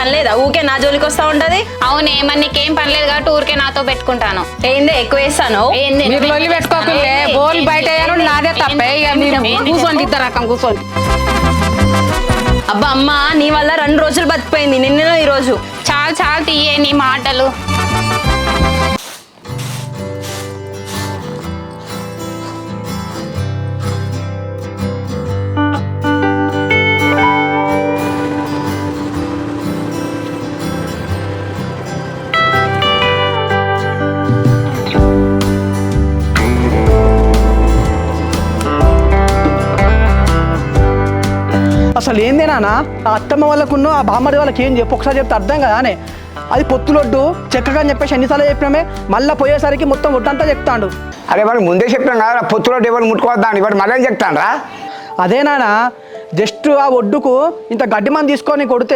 పని లేదా? ఊకే నా జోలికి వస్తా ఉంటది. అవునే మరి నీకేం పనిలేదు కాబట్టి ఊరికే నాతో పెట్టుకుంటాను. ఏందే ఎక్కువ వేస్తాను? ఏంది? మీరు లొల్లి పెట్టుకోకుండా బోల్ బయట వేయను నాదే తప్పే. ఇక మీరు కూర్చోండి, ఇద్దరు రకం కూర్చోండి. అబ్బా అమ్మ, నీ వల్ల 2 రోజులు బతికిపోయింది, నిన్ననో ఈ రోజు. చాలు చాలు తీయే నీ మాటలు. అసలు ఏందేనా ఆ అత్తమ్మ వాళ్ళకున్న ఆ బామ్మడి వాళ్ళకి ఏం చెప్పు, ఒకసారి చెప్తే అర్థం కదా అనే. అది పొత్తులొడ్డు చెక్కగా అని చెప్పేసి ఎన్నిసార్లు చెప్పినామే, మళ్ళీ పోయేసరికి మొత్తం ఒడ్డంతా చెప్తాడు. అరే వాడు ముందే చెప్పాం కదా పొత్తులో ఎవరు ముట్టుకోవద్దా అని, వాడు మళ్ళీ చెప్తాను రా. అదేనా జస్ట్ ఆ ఒడ్డుకు ఇంత గడ్డి మంది తీసుకొని కొడితే